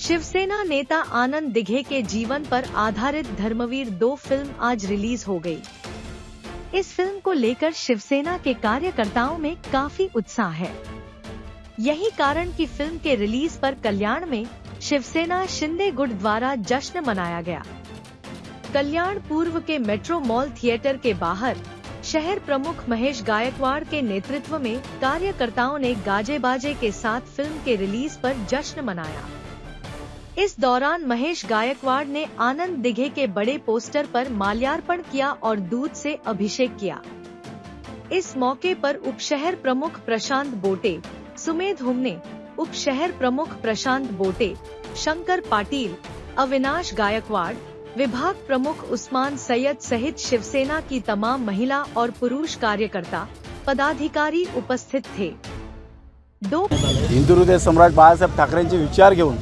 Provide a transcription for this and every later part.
शिवसेना नेता आनंद दिघे के जीवन पर आधारित धर्मवीर 2 फिल्म आज रिलीज हो गई। इस फिल्म को लेकर शिवसेना के कार्यकर्ताओं में काफी उत्साह है। यही कारण कि फिल्म के रिलीज पर कल्याण में शिवसेना शिंदे गुट द्वारा जश्न मनाया गया। कल्याण पूर्व के मेट्रो मॉल थिएटर के बाहर शहर प्रमुख महेश गायकवाड़ के नेतृत्व में कार्यकर्ताओं ने गाजे बाजे के साथ फिल्म के रिलीज पर जश्न मनाया। इस दौरान महेश गायकवाड़ ने आनंद दिघे के बड़े पोस्टर पर माल्यार्पण किया और दूध से अभिषेक किया। इस मौके पर उप शहर प्रमुख प्रशांत बोटे, सुमेध हुमने, उप शहर प्रमुख प्रशांत बोटे, शंकर पाटिल, अविनाश गायकवाड़, विभाग प्रमुख उस्मान सैयद सहित शिवसेना की तमाम महिला और पुरुष कार्यकर्ता पदाधिकारी उपस्थित थे। हिंदू हृदय सम्राट बाळासाहेब ठाकरेंचे विचार घेऊन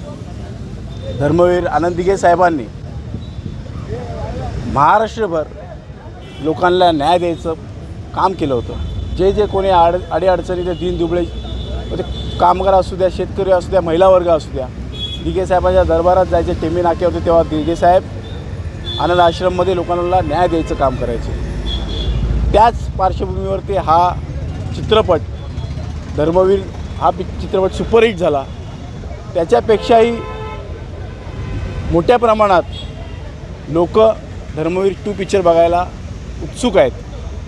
धर्मवीर आनंद दिघे साहेबांनी महाराष्ट्रभर लोकांना न्याय द्यायचं काम केलं होतं। जे जे कोणी अडीअडचणी ते दीन दुबळे कामगार असू द्या, शेतकरी असू द्या, महिला वर्ग असू द्या, दिघे साहेबांच्या दरबारात जायचे टेमी नाके होते तेव्हा दिघे साहेब आनंद आश्रममध्ये लोकांना न्याय द्यायचं काम करायचे। त्याच पार्श्वभूमीवरती हा चित्रपट धर्मवीर हा चित्रपट सुपरहिट झाला। त्याच्यापेक्षाही मोठ्या प्रमाणात लोक धर्मवीर 2 पिक्चर बघायला उत्सुक आहेत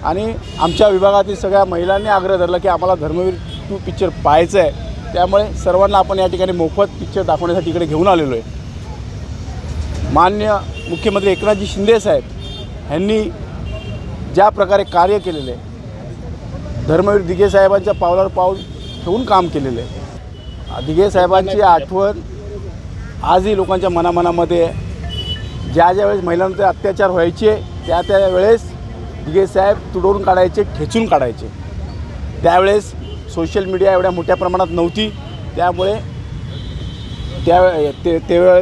आणि आमच्या विभागातील सगळ्या महिलांनी आग्रह धरला की आम्हाला धर्मवीर 2 पिक्चर पाहायचं आहे। त्यामुळे सर्वांना आपण या ठिकाणी मोफत पिक्चर दाखवण्यासाठी इकडे घेऊन आलेलो आहे। माननीय मुख्यमंत्री एकनाथजी शिंदे साहेब यांनी ज्या प्रकारे कार्य केलेले आहे, धर्मवीर दिघे साहेबांच्या पावलावर पाऊल ठेवून काम केलेलं आहे। दिघे साहेबांची आठवण आजही लोकांच्या मनामध्ये ज्या वेळेस महिलांवर अत्याचार व्हायचे त्या वेळेस दिघे साहेब तुडवून काढायचे, ठेचून काढायचे। त्यावेळेस सोशल मीडिया एवढ्या मोठ्या प्रमाणात नव्हती, त्यामुळे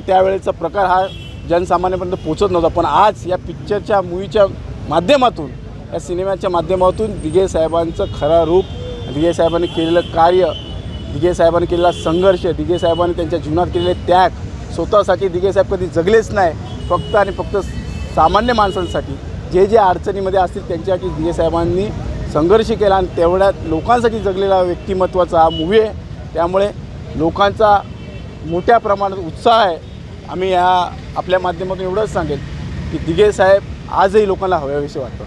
त्यावेळेचा प्रकार हा जनसामान्यापर्यंत पोचत नव्हता। पण आज या पिक्चरच्या मूवीच्या माध्यमातून, या सिनेमाच्या माध्यमातून दिघे साहेबांचं खरं रूप, दिघे साहेबांनी केलेलं कार्य, दिघे साहेबांनी केलेला संघर्ष, दिघे साहेबांनी त्यांच्या जीवनात केलेले त्याग, स्वतःसाठी दिघे साहेब कधी जगलेच नाही, फक्त आणि फक्त सामान्य माणसांसाठी जे जे अडचणीमध्ये असतील त्यांच्यासाठी दिघे साहेबांनी संघर्ष केला आणि तेवढ्या लोकांसाठी जगलेला व्यक्तिमत्वाचा हा मूवी आहे। त्यामुळे लोकांचा मोठ्या प्रमाणात उत्साह आहे। आम्ही या आपल्या माध्यमातून एवढंच सांगेल की दिघे साहेब आजही लोकांना हवेविषयी वाटतं।